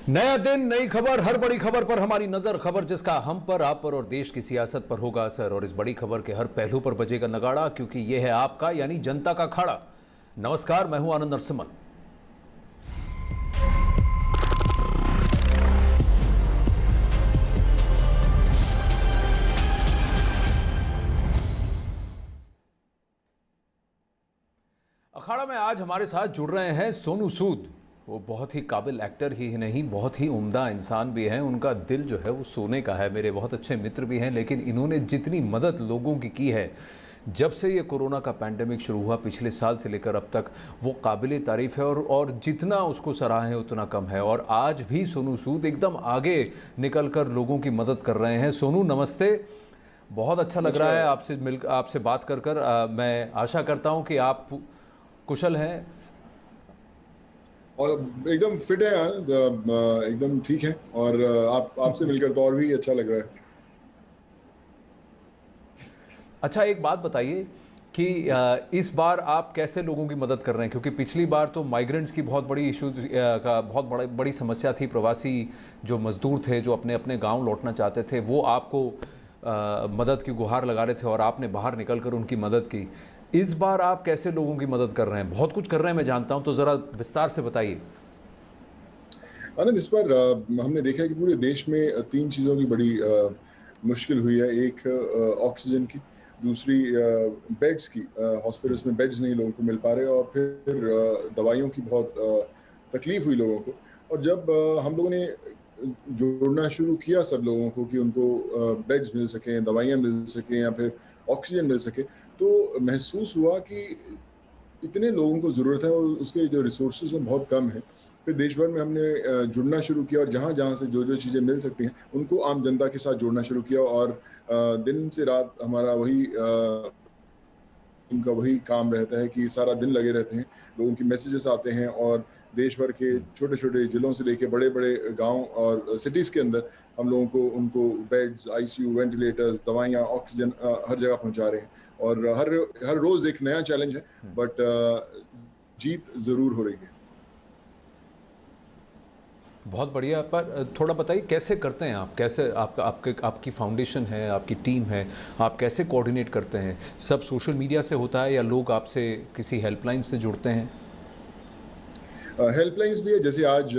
नया दिन, नई खबर, हर बड़ी खबर पर हमारी नजर। खबर जिसका हम पर, आप पर और देश की सियासत पर होगा असर। और इस बड़ी खबर के हर पहलू पर बजेगा नगाड़ा, क्योंकि यह है आपका यानी जनता का अखाड़ा। नमस्कार, मैं हूं आनंद नरसिम्हन। अखाड़ा में आज हमारे साथ जुड़ रहे हैं सोनू सूद। वो बहुत ही काबिल एक्टर ही नहीं, बहुत ही उम्दा इंसान भी हैं। उनका दिल जो है वो सोने का है, मेरे बहुत अच्छे मित्र भी हैं। लेकिन इन्होंने जितनी मदद लोगों की है जब से ये कोरोना का पैंडेमिक शुरू हुआ पिछले साल से लेकर अब तक, वो काबिल तारीफ है। और जितना उसको सराहें उतना कम है। और आज भी सोनू सूद एकदम आगे निकल कर लोगों की मदद कर रहे हैं। सोनू नमस्ते, बहुत अच्छा लग रहा है आपसे बात कर मैं आशा करता हूँ कि आप कुशल हैं और एकदम फिट है यार, एकदम ठीक है। और आपसे मिलकर तो और भी अच्छा लग रहा है। अच्छा, एक बात बताइए कि इस बार आप कैसे लोगों की मदद कर रहे हैं, क्योंकि पिछली बार तो माइग्रेंट्स की बहुत बड़ी इशू का बहुत बड़ी समस्या थी। प्रवासी जो मजदूर थे जो अपने अपने गांव लौटना चाहते थे, वो आपको मदद की गुहार लगा रहे थे और आपने बाहर निकलकर उनकी मदद की। इस बार आप कैसे लोगों की मदद कर रहे हैं? बहुत कुछ कर रहे हैं मैं जानता हूं, तो ज़रा विस्तार से बताइए। आनंद, इस पर हमने देखा है कि पूरे देश में तीन चीज़ों की बड़ी मुश्किल हुई है। एक ऑक्सीजन की, दूसरी बेड्स की, हॉस्पिटल्स में बेड्स नहीं लोगों को मिल पा रहे, और फिर दवाइयों की बहुत तकलीफ हुई लोगों को। और जब हम लोगों ने जोड़ना शुरू किया सब लोगों को कि उनको बेड्स मिल सकें, दवाइयाँ मिल सकें या फिर ऑक्सीजन मिल सके, तो महसूस हुआ कि इतने लोगों को ज़रूरत है और उसके जो रिसोर्सेज हैं बहुत कम है। फिर देश भर में हमने जुड़ना शुरू किया और जहाँ जहाँ से जो जो चीज़ें मिल सकती हैं उनको आम जनता के साथ जोड़ना शुरू किया। और दिन से रात हमारा वही उनका वही काम रहता है कि सारा दिन लगे रहते हैं। लोगों की मैसेजेस आते हैं और देश भर के छोटे छोटे ज़िलों से लेके बड़े बड़े गांव और सिटीज़ के अंदर हम लोगों को उनको बेड्स, आईसीयू, वेंटिलेटर्स, दवाइयाँ, ऑक्सीजन हर जगह पहुंचा रहे हैं। और हर हर रोज़ एक नया चैलेंज है, बट जीत ज़रूर हो रही है। बहुत बढ़िया। पर थोड़ा बताइए कैसे करते हैं आप, कैसे आपकी फाउंडेशन है, आपकी टीम है, आप कैसे कोऑर्डिनेट करते हैं? सब सोशल मीडिया से होता है या लोग आपसे किसी हेल्पलाइन से जुड़ते हैं? हेल्पलाइंस भी है। जैसे आज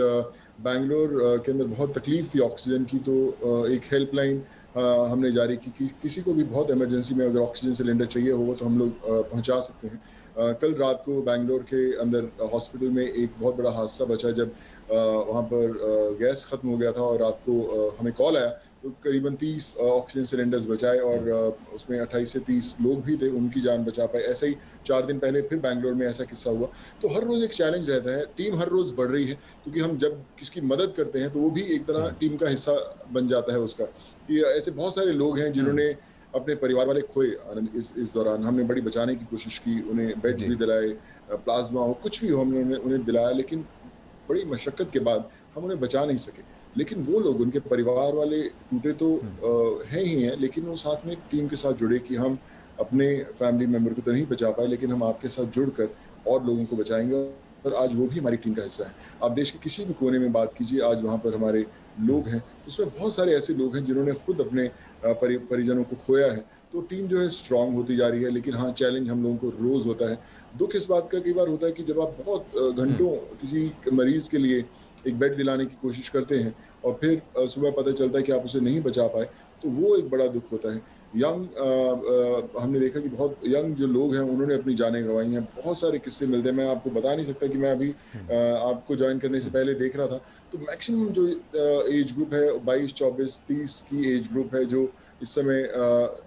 बैंगलोर के अंदर बहुत तकलीफ थी ऑक्सीजन की, तो एक हेल्पलाइन हमने जारी की कि किसी को भी बहुत इमरजेंसी में अगर ऑक्सीजन सिलेंडर चाहिए होगा तो हम लोग पहुंचा सकते हैं। कल रात को बैंगलोर के अंदर हॉस्पिटल में एक बहुत बड़ा हादसा बचा जब वहां पर गैस खत्म हो गया था और रात को हमें कॉल आया, तो करीबन 30 ऑक्सीजन सिलेंडर्स बचाए और उसमें 28 से 30 लोग भी थे, उनकी जान बचा पाए। ऐसे ही 4 दिन पहले फिर बैंगलोर में ऐसा किस्सा हुआ। तो हर रोज़ एक चैलेंज रहता है, टीम हर रोज़ बढ़ रही है, क्योंकि हम जब किसकी मदद करते हैं तो वो भी एक तरह टीम का हिस्सा बन जाता है उसका। कि ऐसे बहुत सारे लोग हैं जिन्होंने अपने परिवार वाले खोए। आनंद, इस दौरान हमने बड़ी बचाने की कोशिश की, उन्हें बेड्स जी। भी दिलाए, प्लाज्मा हो, कुछ भी हो, हमने उन्हें उन्हें दिलाया। लेकिन बड़ी मशक्कत के बाद हम उन्हें बचा नहीं सके। लेकिन वो लोग, उनके परिवार वाले टूटे तो हैं ही हैं, लेकिन वो साथ में एक टीम के साथ जुड़े कि हम अपने फैमिली मेंबर को तो नहीं बचा पाए, लेकिन हम आपके साथ जुड़कर और लोगों को बचाएंगे। और आज वो भी हमारी टीम का हिस्सा है। आप देश के किसी भी कोने में बात कीजिए, आज वहाँ पर हमारे लोग हैं। उसमें बहुत सारे ऐसे लोग हैं जिन्होंने खुद अपने परिजनों को खोया है। तो टीम जो है स्ट्रांग होती जा रही है। लेकिन हाँ, चैलेंज हम लोगों को रोज़ होता है। दुःख इस बात का कई बार होता है कि जब आप बहुत घंटों किसी मरीज़ के लिए एक बेड दिलाने की कोशिश करते हैं और फिर सुबह पता चलता है कि आप उसे नहीं बचा पाए, तो वो एक बड़ा दुःख होता है। हमने देखा कि बहुत यंग जो लोग हैं उन्होंने अपनी जानें गँवाई हैं। बहुत सारे किस्से मिलते हैं, मैं आपको बता नहीं सकता। कि मैं अभी आपको जॉइन करने से पहले देख रहा था, तो मैक्सिमम जो एज ग्रुप है 22, 24, 30 की एज ग्रुप है जो इस समय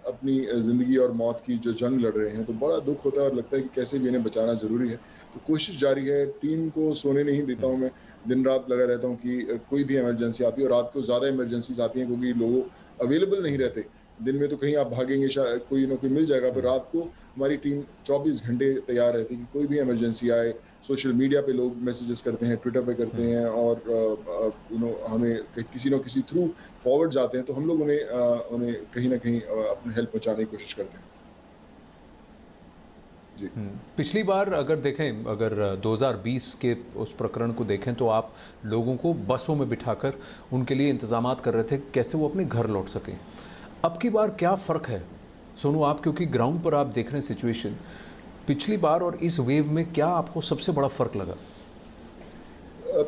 अपनी ज़िंदगी और मौत की जो जंग लड़ रहे हैं। तो बड़ा दुःख होता है और लगता है कि कैसे भी इन्हें बचाना ज़रूरी है। तो कोशिश जारी है, टीम को सोने नहीं देता हूँ मैं, दिन-रात लगा रहता हूँ कि कोई भी इमरजेंसी आती है। और रात को ज़्यादा इमरजेंसीज़ आती हैं क्योंकि लोग अवेलेबल नहीं रहते। दिन में तो कहीं आप भागेंगे, कोई ना कोई मिल जाएगा, पर रात को हमारी टीम 24 घंटे तैयार रहती है कि कोई भी इमरजेंसी आए। सोशल मीडिया पे लोग मैसेजेस करते हैं, ट्विटर पे करते हैं और हमें किसी न किसी थ्रू फॉरवर्ड जाते हैं, तो हम लोग उन्हें कहीं न कहीं अपनी हेल्प पहुँचाने की कोशिश करते हैं। जी। पिछली बार अगर देखें, अगर 2020 के उस प्रकरण को देखें तो आप लोगों को बसों में बिठाकर उनके लिए इंतजामात कर रहे थे कैसे वो अपने घर लौट सकें। अब की बार क्या फ़र्क है सोनू, आप क्योंकि ग्राउंड पर आप देख रहे हैं सिचुएशन, पिछली बार और इस वेव में क्या आपको सबसे बड़ा फ़र्क लगा?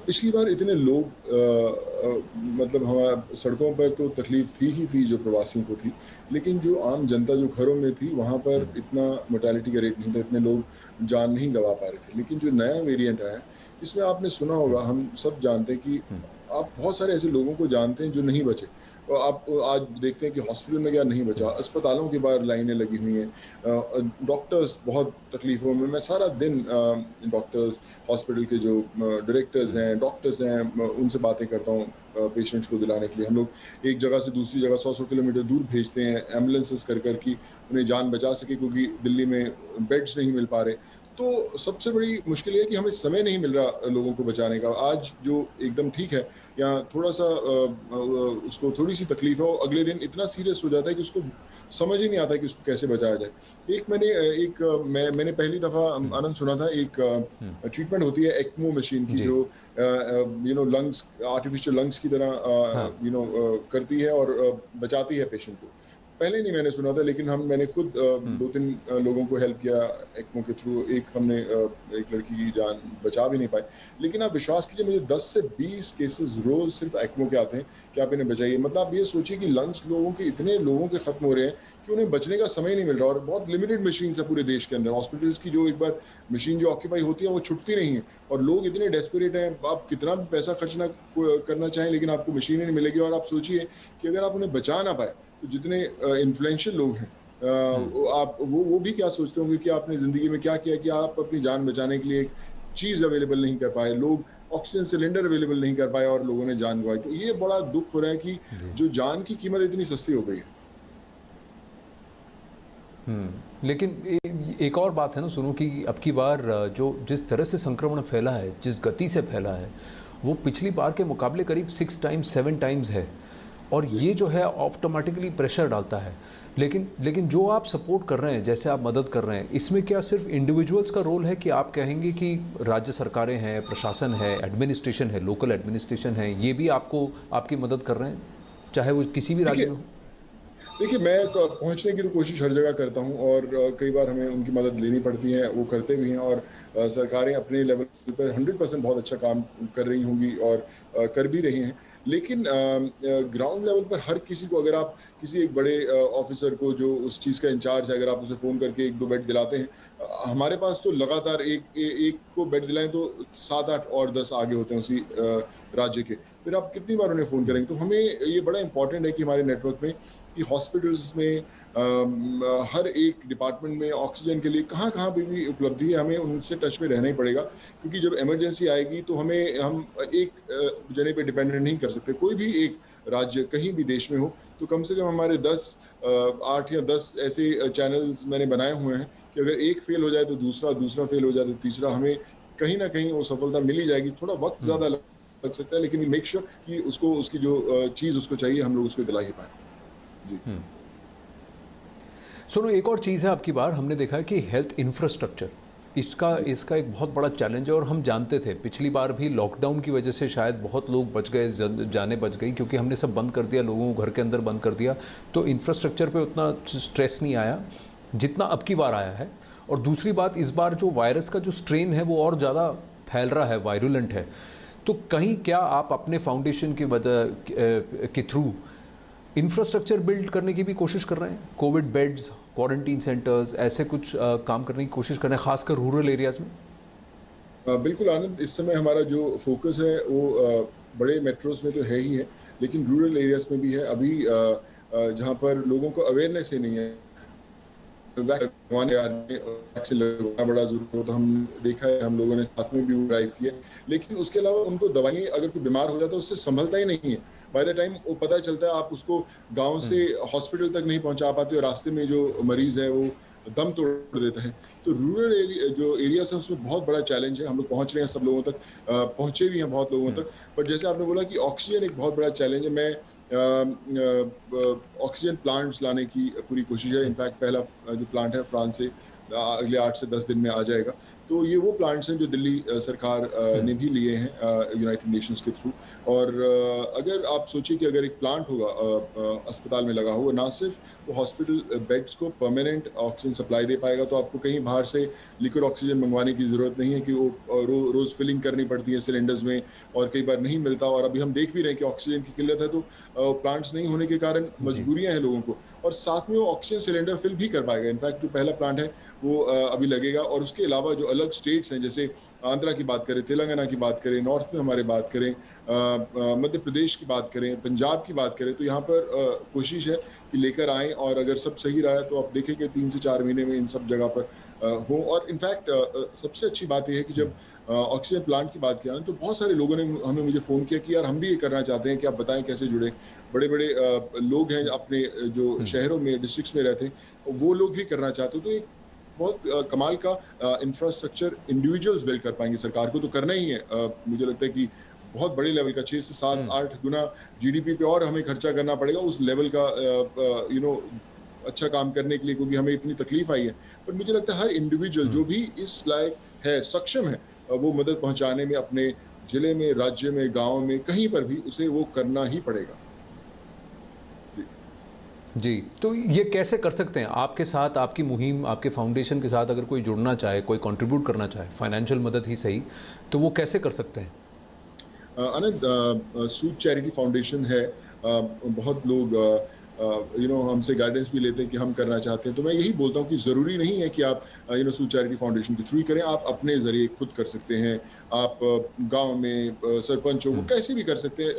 पिछली बार इतने लोग मतलब हमारे सड़कों पर तो तकलीफ थी जो प्रवासियों को थी, लेकिन जो आम जनता जो घरों में थी वहाँ पर इतना मोर्टेलिटी का रेट नहीं था, इतने लोग जान नहीं गंवा पा रहे थे। लेकिन जो नया वेरिएंट आया, इसमें आपने सुना होगा, हम सब जानते हैं कि आप बहुत सारे ऐसे लोगों को जानते हैं जो नहीं बचे। और आप आज देखते हैं कि हॉस्पिटल में क्या नहीं बचा, अस्पतालों के बाहर लाइनें लगी हुई हैं, डॉक्टर्स बहुत तकलीफ़ों में। मैं सारा दिन डॉक्टर्स, हॉस्पिटल के जो डायरेक्टर्स हैं, डॉक्टर्स हैं, उनसे बातें करता हूँ पेशेंट्स को दिलाने के लिए। हम लोग एक जगह से दूसरी जगह 100-100 किलोमीटर दूर भेजते हैं एम्बुलेंसेस कर कि उन्हें जान बचा सके, क्योंकि दिल्ली में बेड्स नहीं मिल पा रहे। तो सबसे बड़ी मुश्किल ये है कि हमें समय नहीं मिल रहा लोगों को बचाने का। आज जो एकदम ठीक है या थोड़ा-सा उसको थोड़ी-सी तकलीफ है, वो अगले दिन इतना सीरियस हो जाता है कि उसको समझ ही नहीं आता कि उसको कैसे बचाया जाए। मैंने पहली दफ़ा आनंद सुना था, एक ट्रीटमेंट होती है एक्मो मशीन की, जी। जो लंग्स, आर्टिफिशियल लंग्स की तरह हाँ। करती है और बचाती है पेशेंट को। पहले नहीं मैंने सुना था, लेकिन मैंने खुद 2-3 लोगों को हेल्प किया एक्मो के थ्रू। एक लड़की की जान बचा भी नहीं पाई। लेकिन आप विश्वास कीजिए, मुझे 10 से 20 केसेस रोज़ सिर्फ एक्मो के आते हैं कि आप इन्हें बचाइए। मतलब आप ये सोचिए कि लंग्स इतने लोगों के खत्म हो रहे हैं कि उन्हें बचने का समय नहीं मिल रहा, और बहुत लिमिटेड मशीन्स है पूरे देश के अंदर। हॉस्पिटल्स की जो एक बार मशीन जो ऑक्यूपाई होती है, वो छूटती नहीं है, और लोग इतने डेस्परेट हैं, आप कितना भी पैसा खर्च ना करना चाहें, लेकिन आपको मशीन ही नहीं मिलेगी। और आप सोचिए कि अगर आप उन्हें बचा ना पाए, तो जितने इन्फ्लुएंशियल लोग हैं, वो भी क्या सोचते होंगे कि आपने ज़िंदगी में क्या किया कि आप अपनी जान बचाने के लिए एक चीज़ अवेलेबल नहीं कर पाए, लोग ऑक्सीजन सिलेंडर अवेलेबल नहीं कर पाए, और लोगों ने जान गंवाई। तो ये बड़ा दुःख हो रहा है कि जी। जो जान की कीमत इतनी सस्ती हो गई है। लेकिन एक और बात है ना सुनो, कि अब की बार जो जिस तरह से संक्रमण फैला है, जिस गति से फैला है, वो पिछली बार के मुकाबले करीब 6 टाइम्स 7 टाइम्स है, और ये जो है ऑटोमेटिकली प्रेशर डालता है। लेकिन जो आप सपोर्ट कर रहे हैं, जैसे आप मदद कर रहे हैं, इसमें क्या सिर्फ इंडिविजुअल्स का रोल है कि आप कहेंगे कि राज्य सरकारें हैं, प्रशासन है, एडमिनिस्ट्रेशन है, लोकल एडमिनिस्ट्रेशन है, ये भी आपको आपकी मदद कर रहे हैं, चाहे वो किसी भी राज्य देखिए में हो? देखिए, मैं पहुँचने की तो कोशिश हर जगह करता हूँ, और कई बार हमें उनकी मदद लेनी पड़ती है, वो करते भी हैं, और सरकारें अपने लेवल पर 100% बहुत अच्छा काम कर रही होंगी, और कर भी रही हैं। लेकिन ग्राउंड लेवल पर हर किसी को, अगर आप किसी एक बड़े ऑफिसर को जो उस चीज़ का इंचार्ज है, अगर आप उसे फ़ोन करके 1-2 बेड दिलाते हैं, हमारे पास तो लगातार एक को बेड दिलाएँ तो 7-8 और 10 आगे होते हैं उसी राज्य के। फिर आप कितनी बार उन्हें फ़ोन करेंगे? तो हमें ये बड़ा इम्पोर्टेंट है कि हमारे नेटवर्क में, कि हॉस्पिटल्स में, हर एक डिपार्टमेंट में ऑक्सीजन के लिए कहाँ-कहाँ पे भी उपलब्धि है, हमें उनसे टच में रहना ही पड़ेगा, क्योंकि जब इमरजेंसी आएगी तो हम एक जने पे डिपेंडेंट नहीं कर सकते। कोई भी एक राज्य कहीं भी देश में हो, तो कम से कम हमारे 8 या 10 ऐसे चैनल्स मैंने बनाए हुए हैं कि अगर एक फेल हो जाए तो दूसरा, दूसरा फेल हो जाए तो तीसरा, हमें कहीं न कहीं वो सफलता मिल ही जाएगी। थोड़ा वक़्त ज़्यादा लग सकता है, लेकिन वी मेक श्योर कि उसको, उसकी जो चीज़ उसको चाहिए, हम लोग उसको दिला ही पाएँ। जी। सुनो, एक और चीज़ है, आपकी बार हमने देखा है कि हेल्थ इंफ्रास्ट्रक्चर, जी। इसका एक बहुत बड़ा चैलेंज है, और हम जानते थे पिछली बार भी लॉकडाउन की वजह से शायद बहुत लोग बच गए, जाने बच गई, क्योंकि हमने सब बंद कर दिया, लोगों को घर के अंदर बंद कर दिया, तो इंफ्रास्ट्रक्चर पे उतना स्ट्रेस नहीं आया जितना अब की बार आया है। और दूसरी बात, इस बार जो वायरस का जो स्ट्रेन है वो और ज़्यादा फैल रहा है, वायरुलेंट है। तो कहीं क्या आप अपने फाउंडेशन के वजह के थ्रू इंफ्रास्ट्रक्चर बिल्ड करने की भी कोशिश कर रहे हैं? कोविड बेड्स, क्वारंटीन सेंटर्स, ऐसे कुछ काम करने की कोशिश कर रहे हैं, खासकर रूरल एरियाज़ में? बिल्कुल आनंद, इस समय हमारा जो फ़ोकस है वो बड़े मेट्रोज़ में तो है ही है, लेकिन रूरल एरियाज़ में भी है। अभी जहाँ पर लोगों को अवेयरनेस ही नहीं है, वैक्सीन लगवाना बड़ा ज़रूरी हो, तो हम देखा है, हम लोगों ने साथ में भी वो ड्राइव किया। लेकिन उसके अलावा उनको दवाइयाँ, अगर कोई बीमार हो जाता है, उससे सँभलता ही नहीं है। बाय द टाइम वो पता चलता है, आप उसको गाँव से हॉस्पिटल तक नहीं पहुँचा पाते, और रास्ते में जो मरीज़ है वो दम तोड़ देता है। तो रूरल जो एरियाज़ है, उसमें बहुत बड़ा चैलेंज है। हम लोग पहुँच रहे हैं सब लोगों तक, पहुँचे भी हैं बहुत लोगों तक। बट जैसे आपने बोला कि ऑक्सीजन एक बहुत बड़ा चैलेंज है, मैं ऑक्सीजन प्लांट्स लाने की पूरी कोशिश है। इनफैक्ट पहला जो प्लांट है फ्रांस से अगले 8 से 10 दिन में आ जाएगा। तो ये वो प्लांट्स हैं जो दिल्ली सरकार ने भी लिए हैं यूनाइटेड नेशंस के थ्रू। और अगर आप सोचिए कि अगर एक प्लांट होगा अस्पताल में लगा हुआ, ना सिर्फ वो हॉस्पिटल बेड्स को परमानेंट ऑक्सीजन सप्लाई दे पाएगा, तो आपको कहीं बाहर से लिक्विड ऑक्सीजन मंगवाने की ज़रूरत नहीं है कि वो रोज़ फिलिंग करनी पड़ती है सिलेंडर्स में, और कई बार नहीं मिलता। और अभी हम देख भी रहे हैं कि ऑक्सीजन की किल्लत है, तो प्लांट्स नहीं होने के कारण जी। मजबूरियां हैं लोगों को, और साथ में वो ऑक्सीजन सिलेंडर फिल भी कर पाएगा। इनफैक्ट जो पहला प्लांट है वो अभी लगेगा। और उसके अलावा जो अलग स्टेट्स हैं, जैसे आंध्रा की बात करें, तेलंगाना की बात करें, नॉर्थ में हमारे बात करें, मध्य प्रदेश की बात करें, पंजाब की बात करें, तो यहाँ पर कोशिश है कि लेकर आएँ। और अगर सब सही रहा है तो आप देखेंगे 3 से 4 महीने में इन सब जगह पर हो। और इनफैक्ट सबसे अच्छी बात ये है कि जब ऑक्सीजन प्लांट की बात किया ना, तो बहुत सारे लोगों ने हमें मुझे फ़ोन किया कि यार हम भी ये करना चाहते हैं, कि आप बताएं कैसे जुड़े। बड़े-बड़े लोग हैं अपने जो शहरों में, डिस्ट्रिक्ट्स में रहते हैं, वो लोग भी करना चाहते हैं। तो एक बहुत कमाल का इंफ्रास्ट्रक्चर इंडिविजुअल्स बिल्ड कर पाएंगे। सरकार को तो करना ही है। मुझे लगता है कि बहुत बड़े लेवल का 6 से 7-8 गुना जीडीपी पे और हमें खर्चा करना पड़ेगा उस लेवल का अच्छा काम करने के लिए, क्योंकि हमें इतनी तकलीफ आई है। पर मुझे लगता है हर इंडिविजुअल जो भी इस लायक है, सक्षम है, वो मदद पहुंचाने में, अपने जिले में, राज्य में, गांव में, कहीं पर भी उसे वो करना ही पड़ेगा। जी, तो ये कैसे कर सकते हैं? आपके साथ, आपकी मुहिम, आपके फाउंडेशन के साथ अगर कोई जुड़ना चाहे, कोई कंट्रीब्यूट करना चाहे, फाइनेंशियल मदद ही सही, तो वो कैसे कर सकते हैं? आनंद, सूद चैरिटी फाउंडेशन है। बहुत लोग हमसे गाइडेंस भी लेते हैं कि हम करना चाहते हैं। तो मैं यही बोलता हूँ कि ज़रूरी नहीं है कि आप सूद चैरिटी फाउंडेशन के थ्रू ही करें। आप अपने ज़रिए खुद कर सकते हैं। आप गांव में सरपंचों को कैसे भी कर सकते हैं।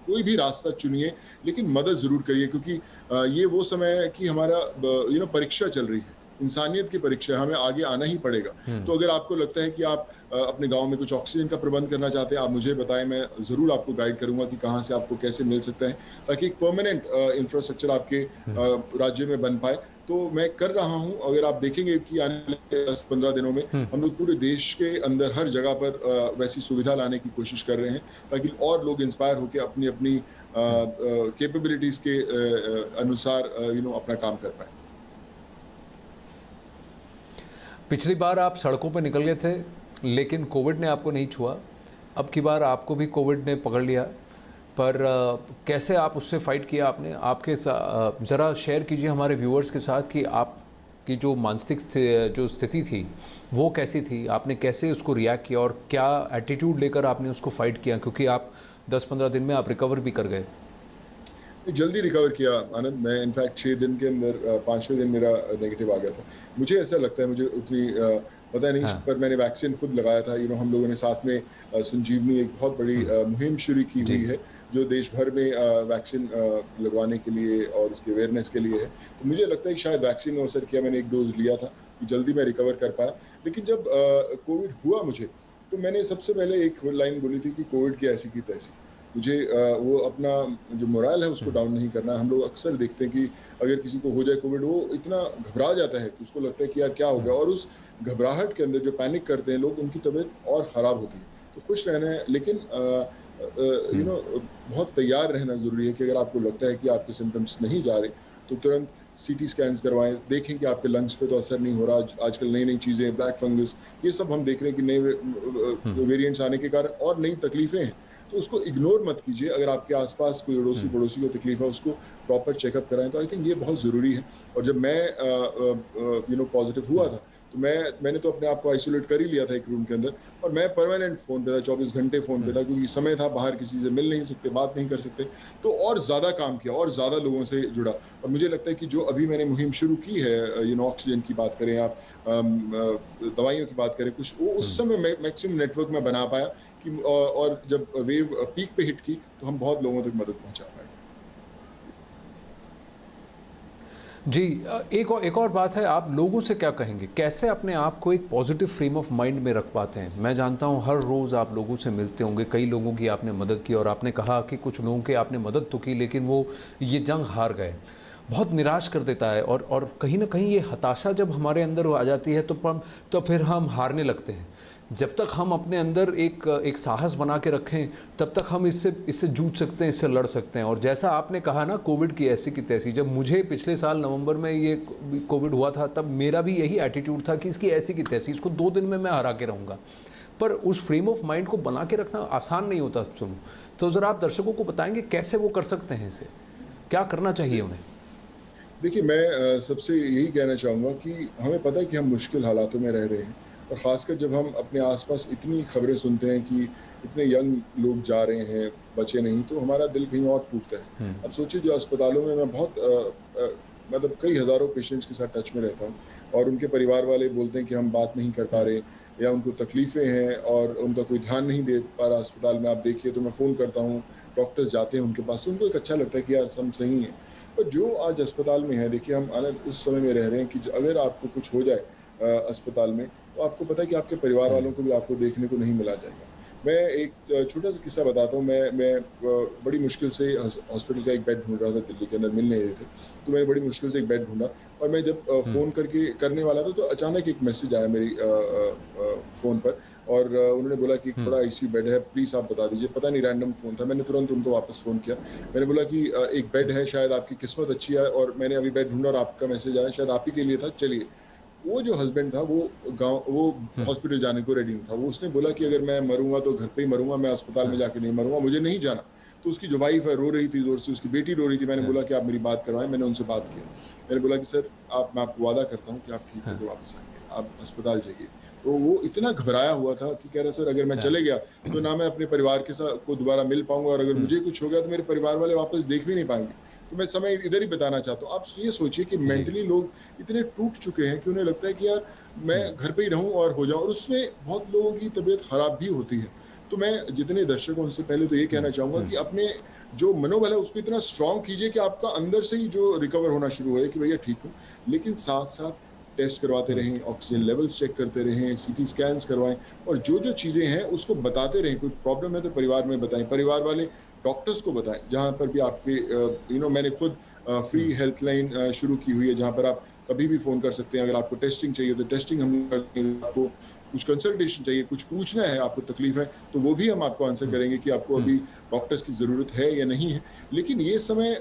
कोई भी रास्ता चुनिए, लेकिन मदद ज़रूर करिए, क्योंकि ये वो समय है कि हमारा परीक्षा चल रही है, इंसानियत की परीक्षा है, हमें आगे आना ही पड़ेगा। तो अगर आपको लगता है कि आप अपने गांव में कुछ ऑक्सीजन का प्रबंध करना चाहते हैं, आप मुझे बताएं, मैं ज़रूर आपको गाइड करूंगा कि कहाँ से आपको कैसे मिल सकता है, ताकि एक परमानेंट इंफ्रास्ट्रक्चर आपके राज्य में बन पाए। तो मैं कर रहा हूं। अगर आप देखेंगे कि आने वाले 10-15 दिनों में हम लोग पूरे देश के अंदर हर जगह पर वैसी सुविधा लाने की कोशिश कर रहे हैं, ताकि और लोग इंस्पायर होकर अपनी अपनी कैपेबिलिटीज़ के अनुसार अपना काम कर पाए। पिछली बार आप सड़कों पर निकल गए थे, लेकिन कोविड ने आपको नहीं छुआ। अब की बार आपको भी कोविड ने पकड़ लिया, पर कैसे आप उससे फाइट किया आपने? आपके ज़रा शेयर कीजिए हमारे व्यूअर्स के साथ कि आपकी जो मानसिक जो स्थिति थी वो कैसी थी, आपने कैसे उसको रिएक्ट किया और क्या एटीट्यूड लेकर आपने उसको फाइट किया, क्योंकि आप 10-15 दिन में आप रिकवर भी कर गए। जल्दी रिकवर किया आनंद। मैं इनफैक्ट 6 दिन के अंदर 5वें दिन मेरा नेगेटिव आ गया था। मुझे ऐसा लगता है, मुझे उतनी पता नहीं, हाँ। पर मैंने वैक्सीन खुद लगाया था। हम लोगों ने साथ में संजीवनी एक बहुत बड़ी मुहिम शुरू की हुई है, जो देश भर में वैक्सीन लगवाने के लिए और उसके अवेयरनेस के लिए है। तो मुझे लगता है कि शायद वैक्सीन ने असर किया। मैंने एक डोज लिया था, जल्दी मैं रिकवर कर पाया। लेकिन जब कोविड हुआ मुझे, तो मैंने सबसे पहले एक लाइन बोली थी कि कोविड की ऐसी की तैसी। मुझे वो अपना जो मोरल है उसको डाउन नहीं करना। हम लोग अक्सर देखते हैं कि अगर किसी को हो जाए कोविड, वो इतना घबरा जाता है कि उसको लगता है कि यार क्या हो गया, और उस घबराहट के अंदर जो पैनिक करते हैं लोग, उनकी तबीयत और ख़राब होती है। तो खुश रहना है, लेकिन बहुत तैयार रहना ज़रूरी है कि अगर आपको लगता है कि आपके सिम्टम्स नहीं जा रहे, तो तुरंत सीटी स्कैन्स करवाएं, देखें कि आपके लंग्स पे तो असर नहीं हो रहा। आजकल नई नई चीज़ें, ब्लैक फंगस, ये सब हम देख रहे हैं कि नए वेरिएंट्स आने के कारण और नई तकलीफ़ें हैं। तो उसको इग्नोर मत कीजिए। अगर आपके आसपास कोई अड़ोसी पड़ोसी को तकलीफ है, उसको प्रॉपर चेकअप कराएं। तो आई थिंक ये बहुत ज़रूरी है। और जब मैं पॉजिटिव हुआ था, तो मैंने तो अपने आप को आइसोलेट कर ही लिया था एक रूम के अंदर, और मैं परमानेंट फ़ोन पे था, 24 घंटे फ़ोन पे था, क्योंकि समय था, बाहर किसी से मिल नहीं सकते, बात नहीं कर सकते। तो और ज़्यादा काम किया और ज़्यादा लोगों से जुड़ा। और मुझे लगता है कि जो अभी मैंने मुहिम शुरू की है, ऑक्सीजन की बात करें, आप दवाइयों की बात करें, कुछ वो उस समय मैक्सिमम नेटवर्क में बना पाया कि और जब वेव पीक पे हिट की, तो हम बहुत लोगों तक मदद पहुंचा पाए। जी, एक और बात है, आप लोगों से क्या कहेंगे, कैसे अपने आप को एक पॉजिटिव फ्रेम ऑफ माइंड में रख पाते हैं? मैं जानता हूं हर रोज़ आप लोगों से मिलते होंगे, कई लोगों की आपने मदद की, और आपने कहा कि कुछ लोगों की आपने मदद तो की, लेकिन वो ये जंग हार गए। बहुत निराश कर देता है, और कहीं ना कहीं ये हताशा जब हमारे अंदर आ जाती है तो फिर हम हारने लगते हैं। जब तक हम अपने अंदर एक साहस बना के रखें तब तक हम इससे जूझ सकते हैं, इससे लड़ सकते हैं। और जैसा आपने कहा ना, कोविड की ऐसी की तैसी, जब मुझे पिछले साल नवंबर में ये कोविड हुआ था तब मेरा भी यही एटीट्यूड था कि इसकी ऐसी की तैसी, इसको 2 दिन में मैं हरा के रहूँगा। पर उस फ्रेम ऑफ माइंड को बना के रखना आसान नहीं होता सुनो। तो ज़रा आप दर्शकों को बताएंगे कैसे वो कर सकते हैं, इसे क्या करना चाहिए उन्हें? देखिए, मैं सबसे यही कहना चाहूँगा कि हमें पता है कि हम मुश्किल हालातों में रह रहे हैं, और ख़ासकर जब हम अपने आसपास इतनी खबरें सुनते हैं कि इतने यंग लोग जा रहे हैं, बचे नहीं, तो हमारा दिल कहीं और टूटता है। अब सोचिए, जो अस्पतालों में मैं बहुत मतलब कई हज़ारों पेशेंट्स के साथ टच में रहता हूँ, और उनके परिवार वाले बोलते हैं कि हम बात नहीं कर पा रहे, या उनको तकलीफ़ें हैं और उनका कोई ध्यान नहीं दे पा रहा अस्पताल में। आप देखिए, तो मैं फ़ोन करता हूँ, डॉक्टर्स जाते हैं उनके पास, तो उनको एक अच्छा लगता है कि यार हम सही हैं। पर जो आज अस्पताल में है, देखिए, हम अलग उस समय में रह रहे हैं कि अगर आपको कुछ हो जाए अस्पताल में, तो आपको पता है कि आपके परिवार वालों को भी आपको देखने को नहीं मिला जाएगा। मैं एक छोटा-सा किस्सा बताता हूँ। मैं बड़ी मुश्किल से हॉस्पिटल का एक बेड ढूँढ रहा था, दिल्ली के अंदर मिल नहीं रहे थे। तो मैंने बड़ी मुश्किल से एक बेड ढूँढा, और मैं जब फ़ोन करने वाला था, तो अचानक एक मैसेज आया मेरी फ़ोन पर, और उन्होंने बोला कि एक बड़ा आईसीयू बेड है, प्लीज़ आप बता दीजिए। पता नहीं, रैंडम फ़ोन था। मैंने तुरंत उनको वापस फ़ोन किया। मैंने बोला कि एक बेड है, शायद आपकी किस्मत अच्छी है, और मैंने अभी बेड ढूँढा और आपका मैसेज आया, शायद आप ही के लिए था, चलिए। वो जो हस्बैंड था, वो हॉस्पिटल जाने को रेडी नहीं था। वो उसने बोला कि अगर मैं मरूँगा तो घर पे ही मरूँगा, मैं अस्पताल में जाके नहीं मरूँगा, मुझे नहीं जाना। तो उसकी जो वाइफ़ है, रो रही थी ज़ोर से, उसकी बेटी रो रही थी। मैंने बोला कि आप मेरी बात करवाएँ। मैंने उनसे बात की। मैंने बोला कि सर, मैं आपको वादा करता हूँ कि आप ठीक होके वापस आएँगे, आप अस्पताल जाइए। तो वो इतना घबराया हुआ था कि कह रहा, सर अगर मैं चले गया तो ना मैं अपने परिवार के साथ को दोबारा मिल पाऊँगा, और अगर मुझे कुछ हो गया तो मेरे परिवार वाले वापस देख भी नहीं पाएँगे। तो मैं समय इधर ही बिताना चाहता हूँ। आप ये सोचिए कि मेंटली लोग इतने टूट चुके हैं कि उन्हें लगता है कि यार मैं घर पे ही रहूँ और हो जाऊँ, और उसमें बहुत लोगों की तबीयत खराब भी होती है। तो मैं जितने दर्शक हैं उनसे पहले तो ये कहना चाहूँगा कि अपने जो मनोबल है उसको इतना स्ट्रॉन्ग कीजिए कि आपका अंदर से ही जो रिकवर होना शुरू हो कि भैया ठीक हूँ। लेकिन साथ-साथ टेस्ट करवाते रहें, ऑक्सीजन लेवल्स चेक करते रहें, सीटी स्कैन्स करवाएँ, और जो-जो चीज़ें हैं उसको बताते रहें। कोई प्रॉब्लम है तो परिवार में बताएँ, परिवार वाले डॉक्टर्स को बताएँ, जहाँ पर भी आपके मैंने खुद फ्री हेल्पलाइन शुरू की हुई है, जहाँ पर आप कभी भी फ़ोन कर सकते हैं। अगर आपको टेस्टिंग चाहिए तो टेस्टिंग हम कर देंगे, आपको कुछ कंसल्टेशन चाहिए, कुछ पूछना है, आपको तकलीफ़ है, तो वो भी हम आपको आंसर करेंगे कि आपको अभी डॉक्टर्स की ज़रूरत है या नहीं है। लेकिन ये समय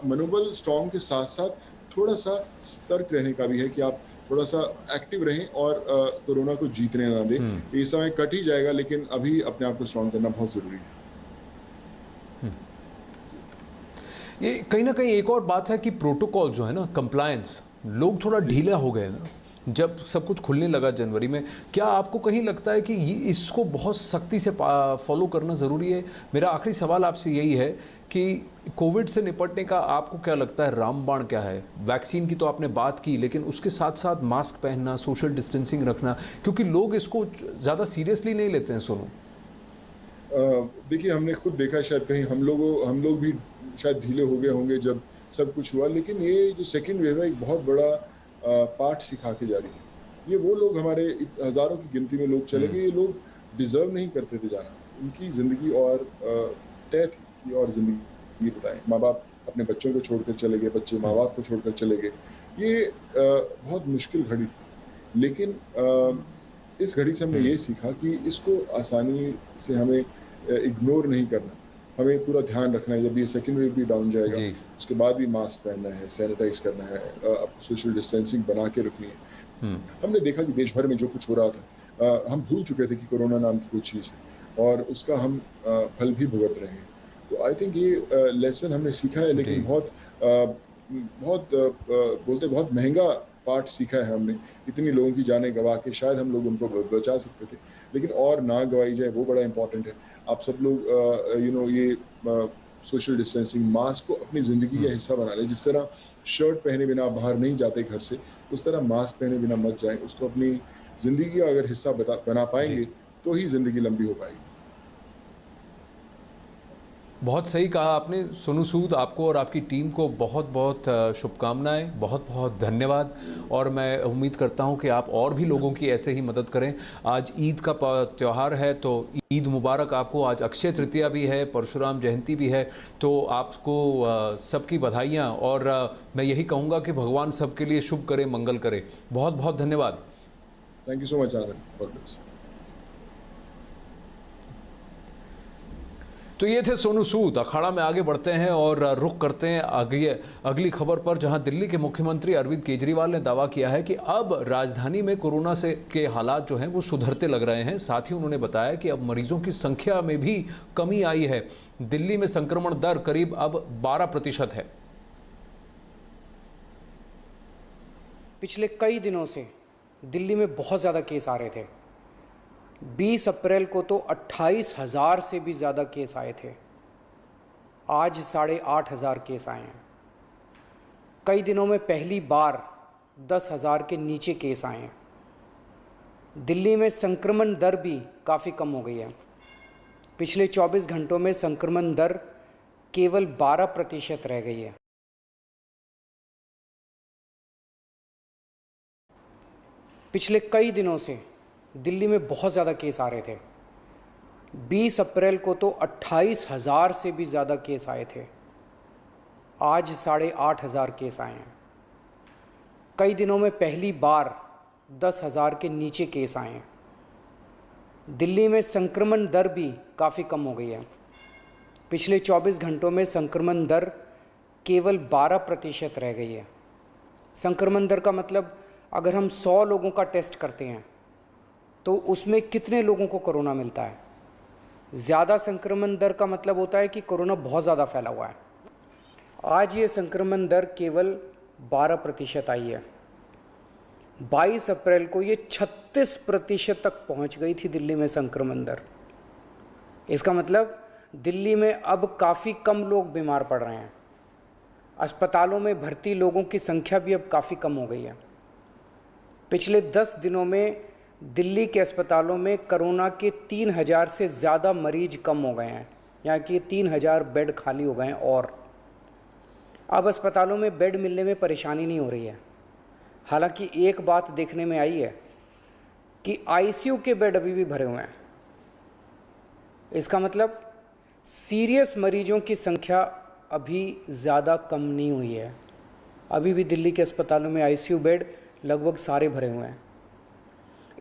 मनोबल स्ट्रॉन्ग के साथ-साथ थोड़ा-सा सतर्क रहने का भी है कि आप थोड़ा-सा एक्टिव रहें और कोरोना को जीतने ना दें। ये समय कट ही जाएगा, लेकिन अभी अपने आप को स्ट्रॉन्ग करना बहुत ज़रूरी है। ये कहीं ना कहीं एक और बात है कि प्रोटोकॉल जो है ना, कंप्लायंस, लोग थोड़ा जी। ढीला हो गए ना जब सब कुछ खुलने लगा जनवरी में। क्या आपको कहीं लगता है कि इसको बहुत सख्ती से फॉलो करना ज़रूरी है? मेरा आखिरी सवाल आपसे यही है कि कोविड से निपटने का आपको क्या लगता है, रामबाण क्या है? वैक्सीन की तो आपने बात की, लेकिन उसके साथ साथ मास्क पहनना, सोशल डिस्टेंसिंग रखना, क्योंकि लोग इसको ज़्यादा सीरियसली नहीं लेते हैं सोनू। देखिए, हमने खुद देखा, शायद कहीं हम लोग भी शायद ढीले हो गए होंगे जब सब कुछ हुआ, लेकिन ये जो सेकंड वेव है एक बहुत बड़ा पाठ सिखा के जा रही है। ये वो लोग, हमारे हज़ारों की गिनती में लोग चले गए, ये लोग डिज़र्व नहीं करते थे जाना। उनकी ज़िंदगी और तय थी कि और ज़िंदगी बिताएँ। माँ-बाप अपने बच्चों को छोड़कर चले गए, बच्चे माँ-बाप को छोड़कर चले गए। ये बहुत मुश्किल घड़ी थी। लेकिन इस घड़ी से हमने ये सीखा कि इसको आसानी से हमें इग्नोर नहीं करना। हमें पूरा ध्यान रखना है, जब ये सेकंड वेव भी डाउन जाएगा, जी। उसके बाद भी मास्क पहनना है, सैनिटाइज़ करना है, सोशल डिस्टेंसिंग बना के रखनी है। हमने देखा कि देश भर में जो कुछ हो रहा था, हम भूल चुके थे कि कोरोना नाम की कोई चीज़ है, और उसका हम फल भी भुगत रहे हैं। तो आई थिंक ये लेसन हमने सीखा है, लेकिन जी। बहुत महँगा पाठ सीखा है हमने। इतनी लोगों की जानें गँवा के शायद हम लोग उनको बचा सकते थे, लेकिन और ना गँवाई जाए, वो बड़ा इम्पोर्टेंट है। आप सब लोग ये सोशल डिस्टेंसिंग, मास्क को अपनी ज़िंदगी का हिस्सा बना लें। जिस तरह शर्ट पहने बिना आप बाहर नहीं जाते घर से, उस तरह मास्क पहने बिना मत जाएँ। उसको अपनी ज़िंदगी का अगर हिस्सा बना जी, पाएँगे, तो ही ज़िंदगी लंबी हो पाएगी। बहुत सही कहा आपने सोनू सूद। आपको और आपकी टीम को बहुत बहुत शुभकामनाएं, बहुत बहुत धन्यवाद। और मैं उम्मीद करता हूं कि आप और भी लोगों की ऐसे ही मदद करें। आज ईद का त्यौहार है, तो ईद मुबारक आपको। आज अक्षय तृतीया भी है, परशुराम जयंती भी है, तो आपको सबकी बधाइयाँ। और मैं यही कहूँगा कि भगवान सबके लिए शुभ करे, मंगल करे। बहुत बहुत धन्यवाद। Thank you so much Anand. God bless. तो ये थे सोनू सूद। अखाड़ा में आगे बढ़ते हैं और रुख करते हैं अगली खबर पर, जहां दिल्ली के मुख्यमंत्री अरविंद केजरीवाल ने दावा किया है कि अब राजधानी में कोरोना से के हालात जो हैं वो सुधरते लग रहे हैं। साथ ही उन्होंने बताया कि अब मरीजों की संख्या में भी कमी आई है। दिल्ली में संक्रमण दर करीब अब 12% है। पिछले कई दिनों से दिल्ली में बहुत ज़्यादा केस आ रहे थे। 20 अप्रैल को तो 28,000 से भी ज़्यादा केस आए थे। आज 8,500 केस आए हैं। कई दिनों में पहली बार 10,000 के नीचे केस आए हैं। दिल्ली में संक्रमण दर भी काफ़ी कम हो गई है। पिछले 24 घंटों में संक्रमण दर केवल 12% रह गई है। पिछले कई दिनों से दिल्ली में बहुत ज़्यादा केस आ रहे थे। 20 अप्रैल को तो 28,000 से भी ज़्यादा केस आए थे। आज 8,500 केस आए हैं। कई दिनों में पहली बार 10,000 के नीचे केस आए हैं। दिल्ली में संक्रमण दर भी काफ़ी कम हो गई है। पिछले 24 घंटों में संक्रमण दर केवल 12% रह गई है। संक्रमण दर का मतलब, अगर हम 100 लोगों का टेस्ट करते हैं तो उसमें कितने लोगों को कोरोना मिलता है। ज़्यादा संक्रमण दर का मतलब होता है कि कोरोना बहुत ज़्यादा फैला हुआ है। आज ये संक्रमण दर केवल 12% आई है। 22 अप्रैल को ये 36% तक पहुंच गई थी दिल्ली में संक्रमण दर। इसका मतलब दिल्ली में अब काफ़ी कम लोग बीमार पड़ रहे हैं। अस्पतालों में भर्ती लोगों की संख्या भी अब काफ़ी कम हो गई है। पिछले 10 दिनों में दिल्ली के अस्पतालों में कोरोना के 3,000 से ज़्यादा मरीज कम हो गए हैं। यहाँ कि 3,000 बेड खाली हो गए हैं और अब अस्पतालों में बेड मिलने में परेशानी नहीं हो रही है। हालांकि एक बात देखने में आई है कि आईसीयू के बेड अभी भी भरे हुए हैं। इसका मतलब सीरियस मरीजों की संख्या अभी ज़्यादा कम नहीं हुई है। अभी भी दिल्ली के अस्पतालों में आईसीयू बेड लगभग सारे भरे हुए हैं।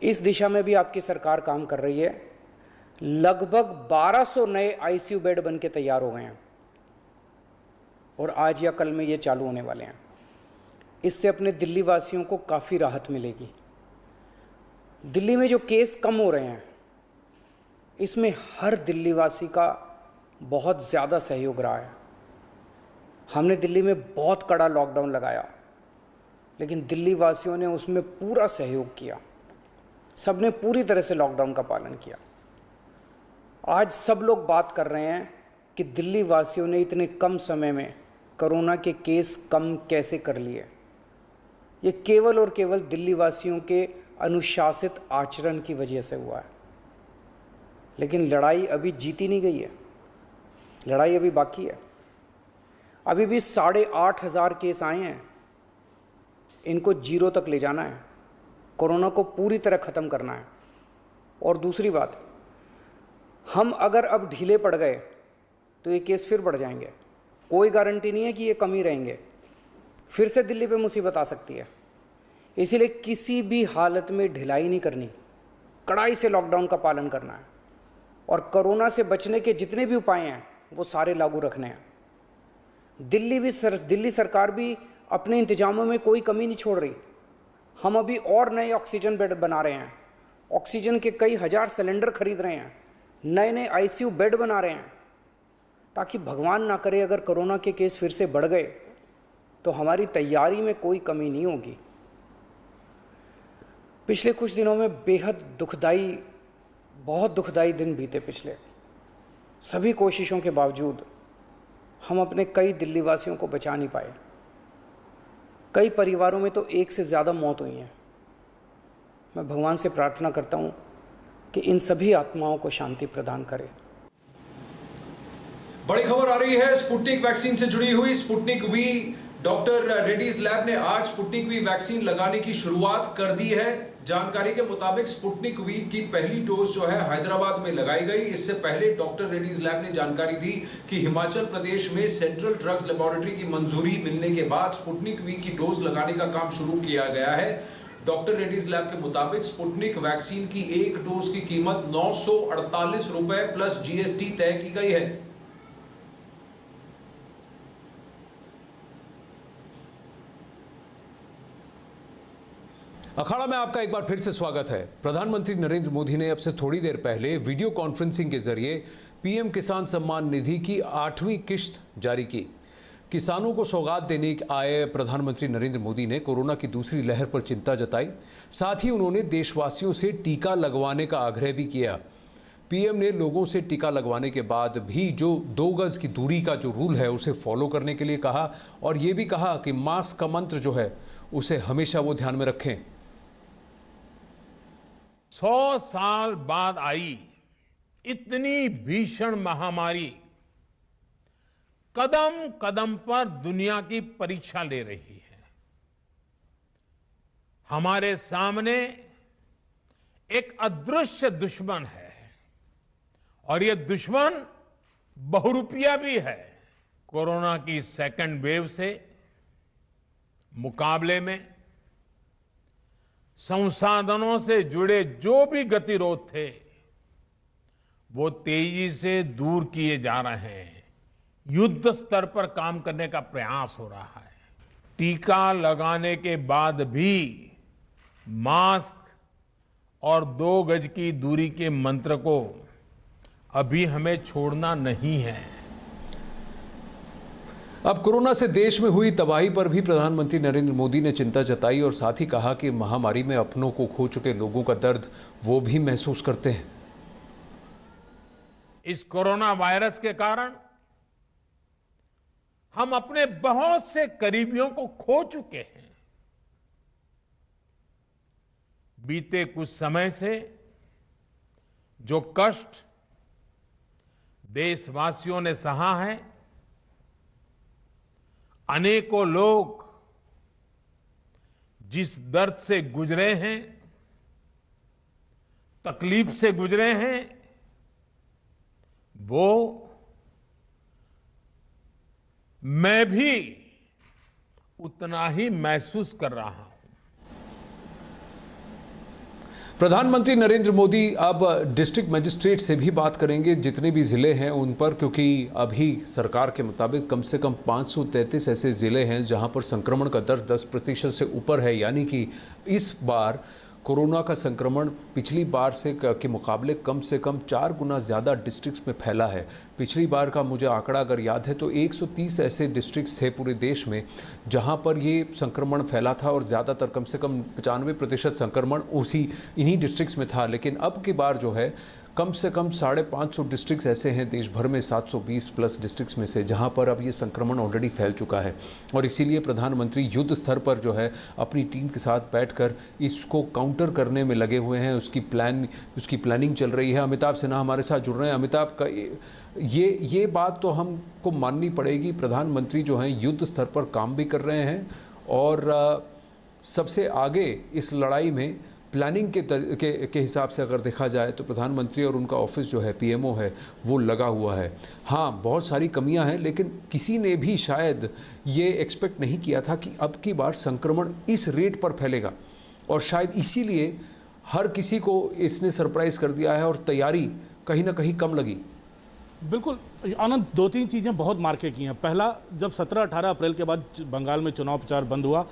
इस दिशा में भी आपकी सरकार काम कर रही है। लगभग 1200 नए आईसीयू बेड बन के तैयार हो गए हैं और आज या कल में ये चालू होने वाले हैं। इससे अपने दिल्ली वासियों को काफ़ी राहत मिलेगी। दिल्ली में जो केस कम हो रहे हैं, इसमें हर दिल्ली वासी का बहुत ज़्यादा सहयोग रहा है। हमने दिल्ली में बहुत कड़ा लॉकडाउन लगाया, लेकिन दिल्ली वासियों ने उसमें पूरा सहयोग किया। सबने पूरी तरह से लॉकडाउन का पालन किया। आज सब लोग बात कर रहे हैं कि दिल्ली वासियों ने इतने कम समय में कोरोना के केस कम कैसे कर लिए। ये केवल और केवल दिल्ली वासियों के अनुशासित आचरण की वजह से हुआ है। लेकिन लड़ाई अभी जीती नहीं गई है। लड़ाई अभी बाकी है। अभी भी 8,500 केस आए हैं। इनको 0 तक ले जाना है। कोरोना को पूरी तरह ख़त्म करना है। और दूसरी बात, हम अगर अब ढीले पड़ गए तो ये केस फिर बढ़ जाएंगे। कोई गारंटी नहीं है कि ये कम ही रहेंगे। फिर से दिल्ली पे मुसीबत आ सकती है। इसीलिए किसी भी हालत में ढिलाई नहीं करनी, कड़ाई से लॉकडाउन का पालन करना है और कोरोना से बचने के जितने भी उपाय हैं वो सारे लागू रखने हैं। दिल्ली सरकार भी अपने इंतजामों में कोई कमी नहीं छोड़ रही। हम अभी और नए ऑक्सीजन बेड बना रहे हैं। ऑक्सीजन के कई हज़ार सिलेंडर खरीद रहे हैं। नए नए आईसीयू बेड बना रहे हैं, ताकि भगवान ना करे अगर कोरोना के केस फिर से बढ़ गए तो हमारी तैयारी में कोई कमी नहीं होगी। पिछले कुछ दिनों में बेहद बहुत दुखदाई दिन बीते। पिछले सभी कोशिशों के बावजूद हम अपने कई दिल्ली वासियों को बचा नहीं पाए। कई परिवारों में तो एक से ज़्यादा मौत हुई हैं। मैं भगवान से प्रार्थना करता हूँ कि इन सभी आत्माओं को शांति प्रदान करे। बड़ी खबर आ रही है स्पुतनिक वैक्सीन से जुड़ी हुई। Sputnik V, doctor Reddy's lab ने आज स्पुतनिक वी वैक्सीन लगाने की शुरुआत कर दी है। जानकारी के मुताबिक स्पुतनिक वी की पहली डोज जो है हैदराबाद में लगाई गई। इससे पहले डॉक्टर रेड्डीज लैब ने जानकारी दी कि हिमाचल प्रदेश में सेंट्रल ड्रग्स लेबोरेटरी की मंजूरी मिलने के बाद स्पुतनिक वी की डोज लगाने का काम शुरू किया गया है। डॉक्टर रेड्डीज लैब के मुताबिक स्पुतनिक वैक्सीन की एक डोज की कीमत 948 रुपए प्लस जीएसटी तय की गई है। अखाड़ा में आपका एक बार फिर से स्वागत है। प्रधानमंत्री नरेंद्र मोदी ने अब से थोड़ी देर पहले वीडियो कॉन्फ्रेंसिंग के जरिए पीएम किसान सम्मान निधि की 8वीं किश्त जारी की। किसानों को सौगात देने आए प्रधानमंत्री नरेंद्र मोदी ने कोरोना की दूसरी लहर पर चिंता जताई। साथ ही उन्होंने देशवासियों से टीका लगवाने का आग्रह भी किया। पीएम ने लोगों से टीका लगवाने के बाद भी जो 2 गज की दूरी का जो रूल है उसे फॉलो करने के लिए कहा और ये भी कहा कि मास्क का मंत्र जो है उसे हमेशा वो ध्यान में रखें। 100 साल बाद आई इतनी भीषण महामारी कदम कदम पर दुनिया की परीक्षा ले रही है। हमारे सामने एक अदृश्य दुश्मन है और ये दुश्मन बहुरूपिया भी है। कोरोना की सेकंड वेव से मुकाबले में संसाधनों से जुड़े जो भी गतिरोध थे वो तेजी से दूर किए जा रहे हैं। युद्ध स्तर पर काम करने का प्रयास हो रहा है। टीका लगाने के बाद भी मास्क और 2 गज की दूरी के मंत्र को अभी हमें छोड़ना नहीं है। अब कोरोना से देश में हुई तबाही पर भी प्रधानमंत्री नरेंद्र मोदी ने चिंता जताई और साथ ही कहा कि महामारी में अपनों को खो चुके लोगों का दर्द वो भी महसूस करते हैं। इस कोरोना वायरस के कारण हम अपने बहुत से करीबियों को खो चुके हैं। बीते कुछ समय से जो कष्ट देशवासियों ने सहा है, अनेकों लोग जिस दर्द से गुजरे हैं, तकलीफ से गुजरे हैं, वो मैं भी उतना ही महसूस कर रहा हूं। प्रधानमंत्री नरेंद्र मोदी अब डिस्ट्रिक्ट मजिस्ट्रेट से भी बात करेंगे, जितने भी जिले हैं उन पर, क्योंकि अभी सरकार के मुताबिक कम से कम 533 ऐसे जिले हैं जहां पर संक्रमण का दर 10% से ऊपर है। यानी कि इस बार कोरोना का संक्रमण पिछली बार से के मुकाबले कम से कम 4 गुना ज़्यादा डिस्ट्रिक्ट्स में फैला है। पिछली बार का मुझे आंकड़ा अगर याद है तो 130 ऐसे डिस्ट्रिक्ट्स थे पूरे देश में जहां पर ये संक्रमण फैला था और ज़्यादातर कम से कम 95% संक्रमण इन्हीं डिस्ट्रिक्ट्स में था। लेकिन अब की बार जो है कम से कम 550 डिस्ट्रिक्ट्स ऐसे हैं देश भर में 720 प्लस डिस्ट्रिक्ट्स में से जहां पर अब ये संक्रमण ऑलरेडी फैल चुका है। और इसीलिए प्रधानमंत्री युद्ध स्तर पर जो है अपनी टीम के साथ बैठकर इसको काउंटर करने में लगे हुए हैं। उसकी प्लानिंग चल रही है। अमिताभ सिन्हा हमारे साथ जुड़ रहे हैं। अमिताभ का ये बात तो हमको माननी पड़ेगी, प्रधानमंत्री जो हैं युद्ध स्तर पर काम भी कर रहे हैं और सबसे आगे इस लड़ाई में प्लानिंग के हिसाब से अगर देखा जाए तो प्रधानमंत्री और उनका ऑफिस जो है पीएमओ है वो लगा हुआ है। हाँ, बहुत सारी कमियां हैं, लेकिन किसी ने भी शायद ये एक्सपेक्ट नहीं किया था कि अब की बार संक्रमण इस रेट पर फैलेगा और शायद इसीलिए हर किसी को इसने सरप्राइज कर दिया है और तैयारी कहीं ना कहीं कम लगी। बिल्कुल आनंद, 2-3 चीज़ें बहुत मार्के की हैं। पहला, जब 17-18 अप्रैल के बाद बंगाल में चुनाव प्रचार बंद हुआ,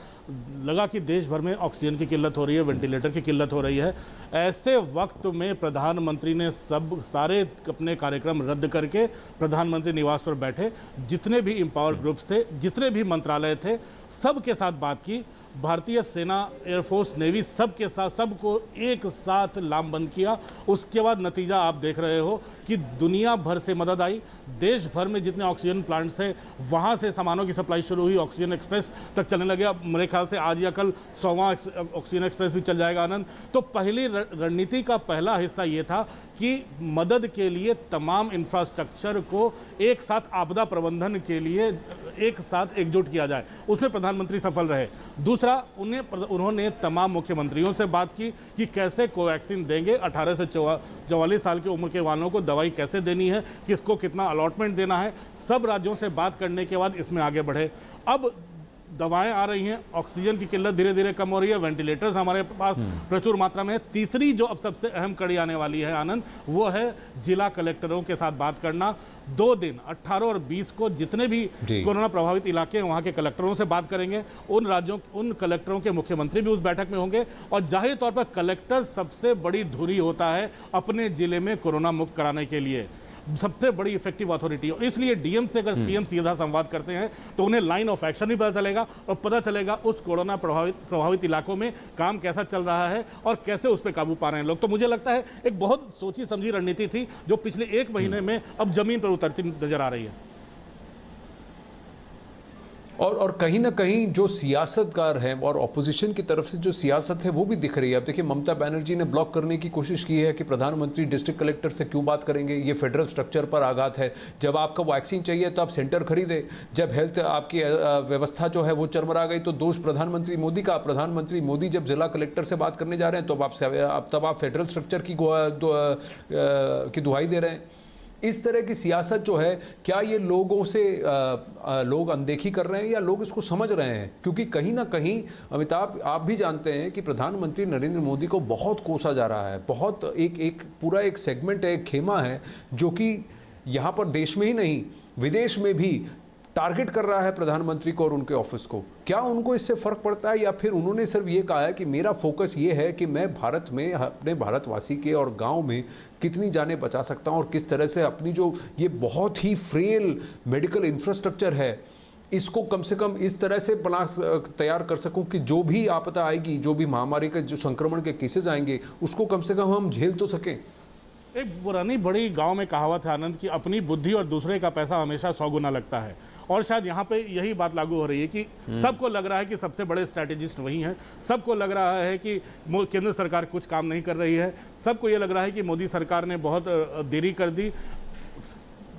लगा कि देश भर में ऑक्सीजन की किल्लत हो रही है, वेंटिलेटर की किल्लत हो रही है। ऐसे वक्त में प्रधानमंत्री ने सारे अपने कार्यक्रम रद्द करके प्रधानमंत्री निवास पर बैठे, जितने भी एम्पावर ग्रुप्स थे, जितने भी मंत्रालय थे, सबके साथ बात की। भारतीय सेना, एयरफोर्स, नेवी सबके साथ, सबको एक साथ लामबंद किया। उसके बाद नतीजा आप देख रहे हो कि दुनिया भर से मदद आई। देश भर में जितने ऑक्सीजन प्लांट्स थे वहाँ से सामानों की सप्लाई शुरू हुई, ऑक्सीजन एक्सप्रेस तक चलने लगे। अब मेरे ख्याल से आज या कल 100वां ऑक्सीजन एक्सप्रेस भी चल जाएगा। आनंद, तो पहली रणनीति का पहला हिस्सा ये था कि मदद के लिए तमाम इंफ्रास्ट्रक्चर को एक साथ आपदा प्रबंधन के लिए एक साथ एकजुट किया जाए। उसमें प्रधानमंत्री सफल रहे। दूसरा, उन्होंने तमाम मुख्यमंत्रियों से बात की कि कैसे कोवैक्सीन देंगे, 18 से 44 साल की उम्र के वालों को दवाई कैसे देनी है, किसको कितना अलॉटमेंट देना है। सब राज्यों से बात करने के बाद इसमें आगे बढ़े। अब दवाएं आ रही हैं, ऑक्सीजन की किल्लत धीरे धीरे कम हो रही है, वेंटिलेटर्स हमारे पास प्रचुर मात्रा में है। तीसरी जो अब सबसे अहम कड़ी आने वाली है आनंद, वो है जिला कलेक्टरों के साथ बात करना। 2 दिन 18 और 20 को जितने भी कोरोना प्रभावित इलाके हैं वहाँ के कलेक्टरों से बात करेंगे। उन कलेक्टरों के मुख्यमंत्री भी उस बैठक में होंगे। और जाहिर तौर पर कलेक्टर सबसे बड़ी धुरी होता है अपने जिले में कोरोना मुक्त कराने के लिए, सबसे बड़ी इफेक्टिव अथॉरिटी। और इसलिए डीएम से अगर पीएम सीधा संवाद करते हैं तो उन्हें लाइन ऑफ एक्शन भी पता चलेगा और पता चलेगा उस कोरोना प्रभावित इलाकों में काम कैसा चल रहा है और कैसे उस पर काबू पा रहे हैं लोग। तो मुझे लगता है एक बहुत सोची समझी रणनीति थी जो पिछले 1 महीने में अब जमीन पर उतरती नजर आ रही है। और कहीं ना कहीं जो सियासतकार हैं और ऑपोजिशन की तरफ से जो सियासत है वो भी दिख रही है। अब देखिए, ममता बनर्जी ने ब्लॉक करने की कोशिश की है कि प्रधानमंत्री डिस्ट्रिक्ट कलेक्टर से क्यों बात करेंगे, ये फेडरल स्ट्रक्चर पर आघात है। जब आपको वैक्सीन चाहिए तो आप सेंटर खरीदे, जब हेल्थ आपकी व्यवस्था जो है वो चरमरा गई तो दोष प्रधानमंत्री मोदी का। प्रधानमंत्री मोदी जब जिला कलेक्टर से बात करने जा रहे हैं तब आप फेडरल स्ट्रक्चर की दुहाई दे रहे हैं। इस तरह की सियासत जो है, क्या ये लोगों से लोग अनदेखी कर रहे हैं या लोग इसको समझ रहे हैं? क्योंकि कहीं ना कहीं अमिताभ, आप भी जानते हैं कि प्रधानमंत्री नरेंद्र मोदी को बहुत कोसा जा रहा है। बहुत एक पूरा एक सेगमेंट है, एक खेमा है जो कि यहाँ पर देश में ही नहीं विदेश में भी टारगेट कर रहा है प्रधानमंत्री को और उनके ऑफिस को। क्या उनको इससे फर्क पड़ता है या फिर उन्होंने सिर्फ ये कहा है कि मेरा फोकस ये है कि मैं भारत में अपने भारतवासी के और गांव में कितनी जानें बचा सकता हूं और किस तरह से अपनी जो ये बहुत ही फ्रेल मेडिकल इंफ्रास्ट्रक्चर है इसको कम से कम इस तरह से तैयार कर सकूं कि जो भी आपदा आएगी, जो भी महामारी के जो संक्रमण के केसेस आएंगे उसको कम से कम हम झेल तो सकें। एक पुरानी बड़ी गांव में कहावत है आनंद की, अपनी बुद्धि और दूसरे का पैसा हमेशा 100 गुना लगता है। और शायद यहाँ पे यही बात लागू हो रही है कि सबको लग रहा है कि सबसे बड़े स्ट्रैटेजिस्ट वही हैं, सबको लग रहा है कि केंद्र सरकार कुछ काम नहीं कर रही है, सबको ये लग रहा है कि मोदी सरकार ने बहुत देरी कर दी।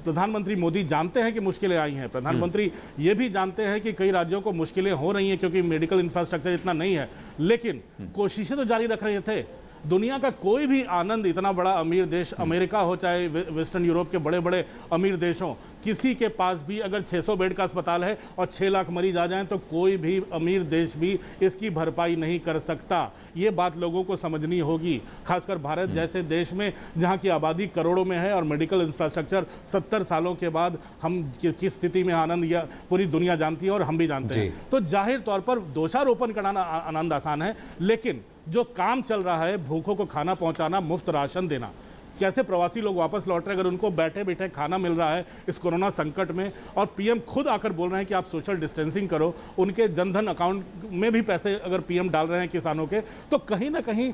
प्रधानमंत्री मोदी जानते हैं कि मुश्किलें आई हैं, प्रधानमंत्री ये भी जानते हैं कि कई राज्यों को मुश्किलें हो रही हैं क्योंकि मेडिकल इंफ्रास्ट्रक्चर इतना नहीं है, लेकिन कोशिशें तो जारी रख रहे थे। दुनिया का कोई भी आनंद इतना बड़ा अमीर देश, अमेरिका हो चाहे वेस्टर्न यूरोप के बड़े बड़े अमीर देशों, किसी के पास भी अगर 600 बेड का अस्पताल है और 6 लाख मरीज आ जाएं तो कोई भी अमीर देश भी इसकी भरपाई नहीं कर सकता। ये बात लोगों को समझनी होगी, खासकर भारत जैसे देश में जहां की आबादी करोड़ों में है और मेडिकल इंफ्रास्ट्रक्चर 70 सालों के बाद हम किस स्थिति में आनंद या पूरी दुनिया जानती है और हम भी जानते हैं। तो जाहिर तौर पर दोषारोपण करना आनंद आसान है, लेकिन जो काम चल रहा है, भूखों को खाना पहुंचाना, मुफ्त राशन देना, कैसे प्रवासी लोग वापस लौट रहे हैं, अगर उनको बैठे बैठे खाना मिल रहा है इस कोरोना संकट में, और पीएम खुद आकर बोल रहे हैं कि आप सोशल डिस्टेंसिंग करो, उनके जनधन अकाउंट में भी पैसे अगर पीएम डाल रहे हैं किसानों के, तो कहीं ना कहीं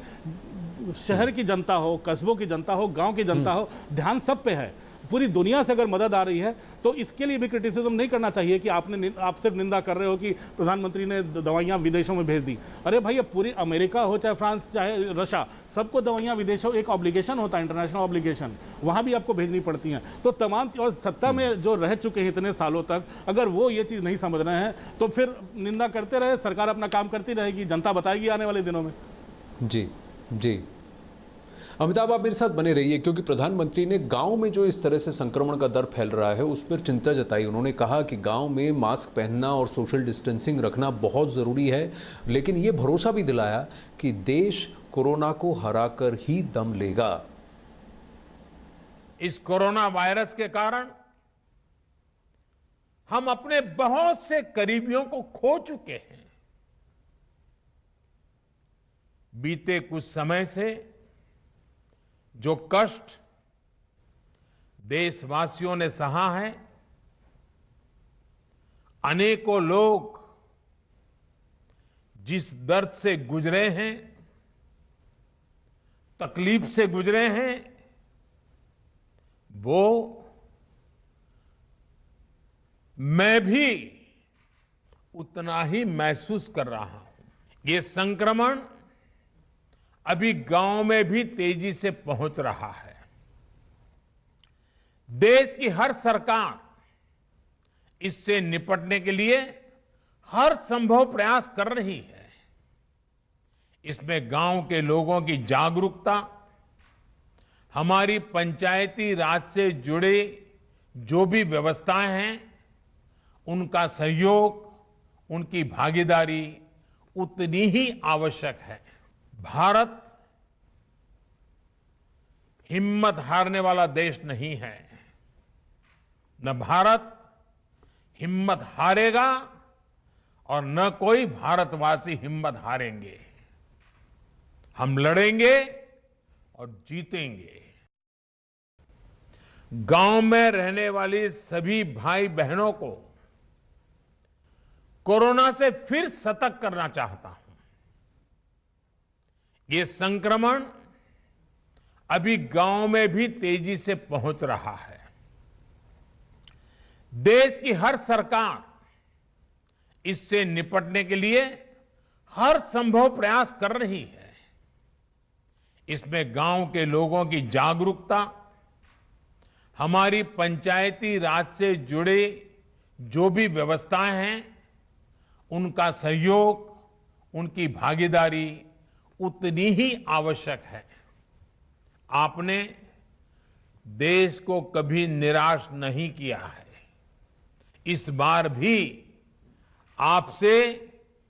शहर की जनता हो, कस्बों की जनता हो, गांव की जनता हो, ध्यान सब पे है। पूरी दुनिया से अगर मदद आ रही है तो इसके लिए भी क्रिटिसिज्म नहीं करना चाहिए कि आप सिर्फ निंदा कर रहे हो कि प्रधानमंत्री ने दवाइयां विदेशों में भेज दी। अरे भाई, अब पूरी अमेरिका हो चाहे फ्रांस चाहे रशिया, सबको दवाइयां विदेशों, एक ऑब्लिगेशन होता है, इंटरनेशनल ऑब्लिगेशन, वहां भी आपको भेजनी पड़ती हैं। तो तमाम, और सत्ता में जो रह चुके हैं इतने सालों तक, अगर वो ये चीज़ नहीं समझ रहे हैं तो फिर निंदा करते रहे, सरकार अपना काम करती रहेगी, जनता बताएगी आने वाले दिनों में। जी जी, अमिताभ आप मेरे साथ बने रहिए, क्योंकि प्रधानमंत्री ने गांव में जो इस तरह से संक्रमण का दर फैल रहा है उस पर चिंता जताई। उन्होंने कहा कि गांव में मास्क पहनना और सोशल डिस्टेंसिंग रखना बहुत ज़रूरी है, लेकिन ये भरोसा भी दिलाया कि देश कोरोना को हराकर ही दम लेगा। इस कोरोना वायरस के कारण हम अपने बहुत से करीबियों को खो चुके हैं। बीते कुछ समय से जो कष्ट देशवासियों ने सहा है, अनेकों लोग जिस दर्द से गुजरे हैं, तकलीफ से गुजरे हैं, वो मैं भी उतना ही महसूस कर रहा हूं। ये संक्रमण अभी गांव में भी तेजी से पहुंच रहा है। देश की हर सरकार इससे निपटने के लिए हर संभव प्रयास कर रही है। इसमें गांव के लोगों की जागरूकता, हमारी पंचायती राज से जुड़े जो भी व्यवस्थाएं हैं उनका सहयोग उनकी भागीदारी उतनी ही आवश्यक है। भारत हिम्मत हारने वाला देश नहीं है। न भारत हिम्मत हारेगा और न कोई भारतवासी हिम्मत हारेंगे। हम लड़ेंगे और जीतेंगे। गांव में रहने वाली सभी भाई बहनों को कोरोना से फिर सतर्क करना चाहता हूं। ये संक्रमण अभी गांव में भी तेजी से पहुंच रहा है। देश की हर सरकार इससे निपटने के लिए हर संभव प्रयास कर रही है। इसमें गांव के लोगों की जागरूकता, हमारी पंचायती राज से जुड़े जो भी व्यवस्थाएं हैं, उनका सहयोग, उनकी भागीदारी उतनी ही आवश्यक है। आपने देश को कभी निराश नहीं किया है। इस बार भी आपसे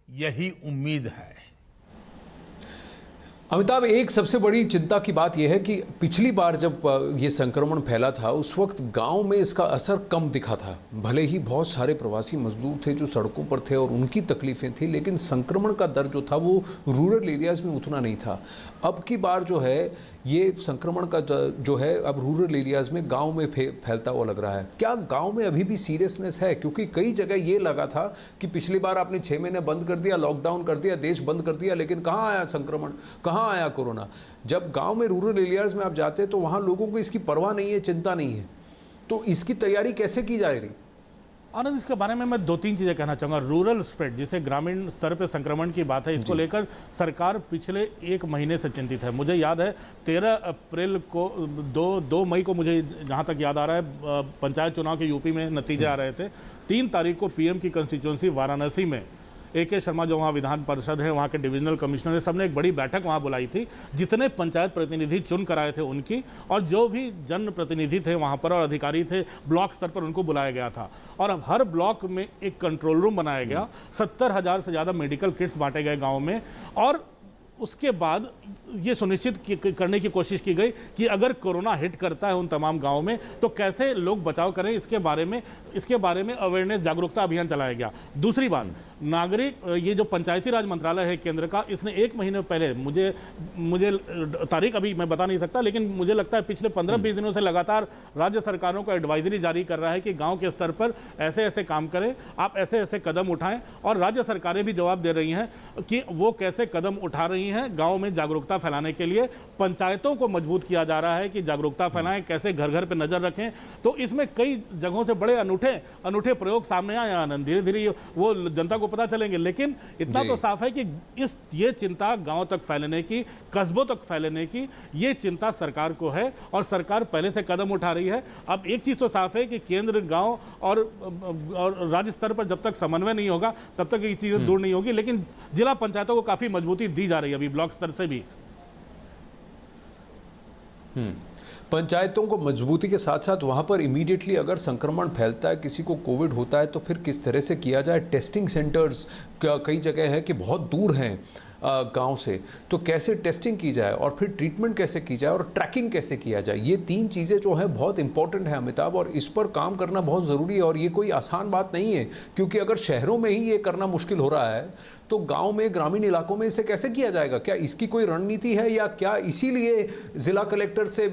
यही उम्मीद है। अमिताभ, एक सबसे बड़ी चिंता की बात यह है कि पिछली बार जब ये संक्रमण फैला था उस वक्त गांव में इसका असर कम दिखा था। भले ही बहुत सारे प्रवासी मजदूर थे जो सड़कों पर थे और उनकी तकलीफें थी, लेकिन संक्रमण का दर जो था वो रूरल एरियाज में उतना नहीं था। अब की बार जो है ये संक्रमण का जो है अब रूरल एरियाज में गांव में फैलता हुआ लग रहा है। क्या गांव में अभी भी सीरियसनेस है? क्योंकि कई जगह ये लगा था कि पिछली बार आपने 6 महीने बंद कर दिया, लॉकडाउन कर दिया, देश बंद कर दिया, लेकिन कहाँ आया संक्रमण, कहाँ आया कोरोना? जब गांव में रूरल एरियाज में आप जाते हैं तो वहाँ लोगों को इसकी परवाह नहीं है, चिंता नहीं है। तो इसकी तैयारी कैसे की जा रही? आनंद, इसके बारे में मैं 2-3 चीज़ें कहना चाहूँगा। रूरल स्प्रेड, जिसे ग्रामीण स्तर पे संक्रमण की बात है, इसको लेकर सरकार पिछले 1 महीने से चिंतित है। मुझे याद है 13 अप्रैल को 2 मई को, मुझे जहाँ तक याद आ रहा है, पंचायत चुनाव के यूपी में नतीजे आ रहे थे। 3 तारीख को पीएम की कंस्टिट्यूंसी वाराणसी में AK शर्मा, जो वहाँ विधान परिषद है, वहाँ के डिविजनल कमिश्नर ने, सबने एक बड़ी बैठक वहाँ बुलाई थी। जितने पंचायत प्रतिनिधि चुन कराए थे उनकी, और जो भी जन प्रतिनिधि थे वहाँ पर और अधिकारी थे ब्लॉक स्तर पर, उनको बुलाया गया था। और अब हर ब्लॉक में एक कंट्रोल रूम बनाया गया। 70,000 से ज़्यादा मेडिकल किट्स बांटे गए गाँव में। और उसके बाद ये सुनिश्चित करने की कोशिश की गई कि अगर कोरोना हिट करता है उन तमाम गांवों में तो कैसे लोग बचाव करें, इसके बारे में अवेयरनेस, जागरूकता अभियान चलाया गया। दूसरी बात, नागरिक, ये जो पंचायती राज मंत्रालय है केंद्र का, इसने 1 महीने पहले, मुझे तारीख अभी मैं बता नहीं सकता, लेकिन मुझे लगता है पिछले 15-20 दिनों से लगातार राज्य सरकारों को एडवाइजरी जारी कर रहा है कि गाँव के स्तर पर ऐसे ऐसे काम करें, आप ऐसे ऐसे कदम उठाएं। और राज्य सरकारें भी जवाब दे रही हैं कि वो कैसे कदम उठा रही हैं गांव में जागरूकता फैलाने के लिए। पंचायतों को मजबूत किया जा रहा है कि जागरूकता फैलाएं, कैसे घर घर पे नजर रखें। तो इसमें कई जगहों से बड़े अनूठे प्रयोग सामने आए। आनंद, धीरे धीरे वो जनता को पता चलेंगे, लेकिन इतना तो साफ है कि ये चिंता गांव तक फैलने की, कस्बों तक फैलने की, ये चिंता सरकार को है और सरकार पहले से कदम उठा रही है। अब एक चीज तो साफ है कि केंद्र, गांव और राज्य स्तर पर जब तक समन्वय नहीं होगा तब तक ये चीजें दूर नहीं होगी। लेकिन जिला पंचायतों को काफी मजबूती दी जा रही है अभी ब्लॉक स्तर से भी। पंचायतों को मजबूती के साथ साथ वहाँ पर इमीडिएटली अगर संक्रमण फैलता है, किसी को कोविड होता है, तो फिर किस तरह से किया जाए। टेस्टिंग सेंटर्स कई जगह है कि बहुत दूर हैं गांव से, तो कैसे टेस्टिंग की जाए और फिर ट्रीटमेंट कैसे की जाए और ट्रैकिंग कैसे किया जाए। ये 3 चीज़ें जो हैं बहुत इंपॉर्टेंट है अमिताभ, और इस पर काम करना बहुत ज़रूरी है। और ये कोई आसान बात नहीं है, क्योंकि अगर शहरों में ही ये करना मुश्किल हो रहा है तो गांव में, ग्रामीण इलाकों में इसे कैसे किया जाएगा? क्या इसकी कोई रणनीति है, या क्या इसीलिए जिला कलेक्टर से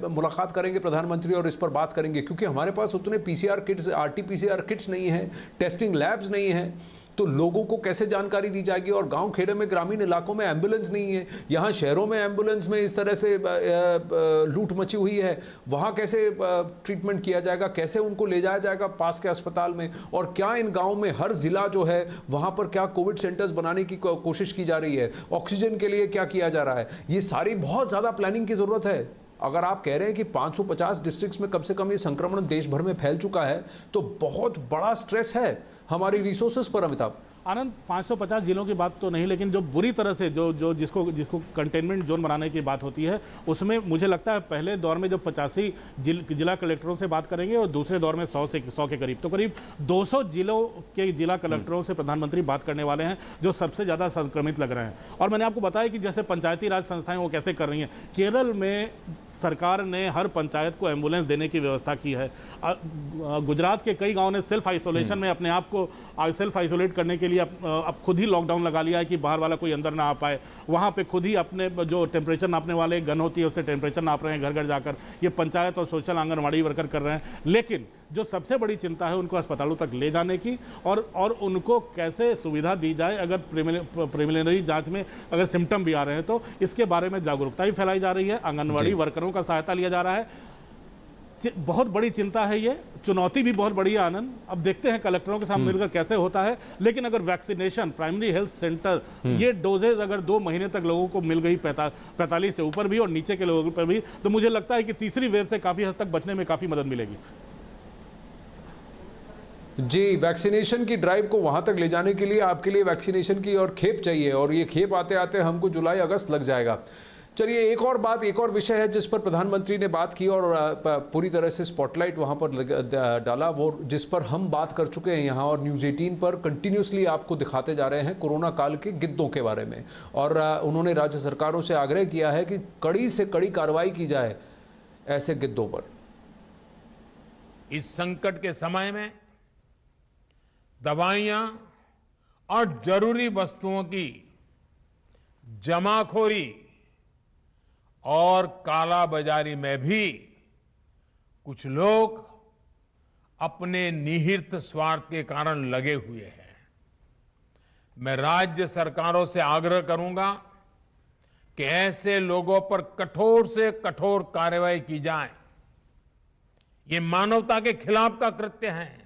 मुलाकात करेंगे प्रधानमंत्री और इस पर बात करेंगे? क्योंकि हमारे पास उतने PCR किट्स, RT-PCR किट्स नहीं है, टेस्टिंग लैब्स नहीं है, तो लोगों को कैसे जानकारी दी जाएगी? और गांव खेड़े में, ग्रामीण इलाकों में एम्बुलेंस नहीं है। यहाँ शहरों में एम्बुलेंस में इस तरह से लूट मची हुई है, वहाँ कैसे ट्रीटमेंट किया जाएगा? कैसे उनको ले जाया जाएगा पास के अस्पताल में? और क्या इन गाँव में हर जिला जो है वहाँ पर क्या कोविड सेंटर्स बनाने की कोशिश की जा रही है? ऑक्सीजन के लिए क्या किया जा रहा है? ये सारी बहुत ज़्यादा प्लानिंग की ज़रूरत है। अगर आप कह रहे हैं कि 550 डिस्ट्रिक्ट्स में कम से कम ये संक्रमण देश भर में फैल चुका है, तो बहुत बड़ा स्ट्रेस है हमारी रिसोर्सेज पर अमिताभ। आनंद 550 जिलों की बात तो नहीं, लेकिन जो बुरी तरह से जो जिसको कंटेनमेंट जोन बनाने की बात होती है, उसमें मुझे लगता है पहले दौर में जब 85 जिला कलेक्टरों से बात करेंगे और दूसरे दौर में 100 के करीब, तो करीब 200 जिलों के जिला कलेक्टरों से प्रधानमंत्री बात करने वाले हैं, जो सबसे ज़्यादा संक्रमित लग रहे हैं। और मैंने आपको बताया कि जैसे पंचायती राज संस्थाएं वो कैसे कर रही हैं। केरल में सरकार ने हर पंचायत को एम्बुलेंस देने की व्यवस्था की है। गुजरात के कई गांव ने सेल्फ आइसोलेशन में अपने आप को सेल्फ आइसोलेट करने के लिए अब खुद ही लॉकडाउन लगा लिया है कि बाहर वाला कोई अंदर ना आ पाए। वहां पे खुद ही अपने जो टेम्परेचर नापने वाले गन होती है उससे टेम्परेचर नाप रहे हैं घर घर जाकर। ये पंचायत और सोशल आंगनवाड़ी वर्कर कर रहे हैं। लेकिन जो सबसे बड़ी चिंता है उनको अस्पतालों तक ले जाने की और उनको कैसे सुविधा दी जाए अगर प्रिलिमिनरी जांच में अगर सिम्टम भी आ रहे हैं, तो इसके बारे में जागरूकता भी फैलाई जा रही है। आंगनवाड़ी वर्करों का सहायता लिया जा रहा है। बहुत बड़ी चिंता है, ये चुनौती भी बहुत बड़ी है आनंद। अब देखते हैं कलेक्टरों के साथ मिलकर कैसे होता है। लेकिन अगर वैक्सीनेशन प्राइमरी हेल्थ सेंटर ये डोजेज अगर 2 महीने तक लोगों को मिल गई 45 से ऊपर भी और नीचे के लोगों पर भी, तो मुझे लगता है कि तीसरी वेव से काफी हद तक बचने में काफी मदद मिलेगी। जी, वैक्सीनेशन की ड्राइव को वहां तक ले जाने के लिए आपके लिए वैक्सीनेशन की और खेप चाहिए, और ये खेप आते आते हमको जुलाई अगस्त लग जाएगा। चलिए, एक और बात, एक और विषय है जिस पर प्रधानमंत्री ने बात की और पूरी तरह से स्पॉटलाइट वहां पर डाला, वो जिस पर हम बात कर चुके हैं यहाँ और न्यूज़ 18 पर कंटिन्यूसली आपको दिखाते जा रहे हैं, कोरोना काल के गिद्धों के बारे में। और उन्होंने राज्य सरकारों से आग्रह किया है कि कड़ी से कड़ी कार्रवाई की जाए ऐसे गिद्धों पर। इस संकट के समय में दवाइयां और जरूरी वस्तुओं की जमाखोरी और कालाबाजारी में भी कुछ लोग अपने निहित स्वार्थ के कारण लगे हुए हैं। मैं राज्य सरकारों से आग्रह करूंगा कि ऐसे लोगों पर कठोर से कठोर कार्रवाई की जाए। ये मानवता के खिलाफ का कृत्य है।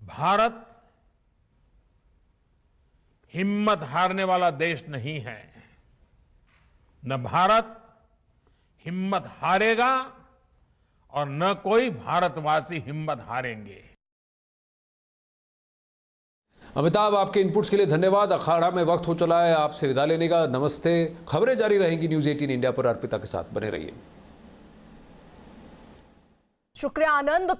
भारत हिम्मत हारने वाला देश नहीं है। न भारत हिम्मत हारेगा और न कोई भारतवासी हिम्मत हारेंगे। अमिताभ, आपके इनपुट्स के लिए धन्यवाद। अखाड़ा में वक्त हो चला है आपसे विदा लेने का। नमस्ते। खबरें जारी रहेंगी न्यूज़ 18 इंडिया पर। अर्पिता के साथ बने रहिए। शुक्रिया आनंद।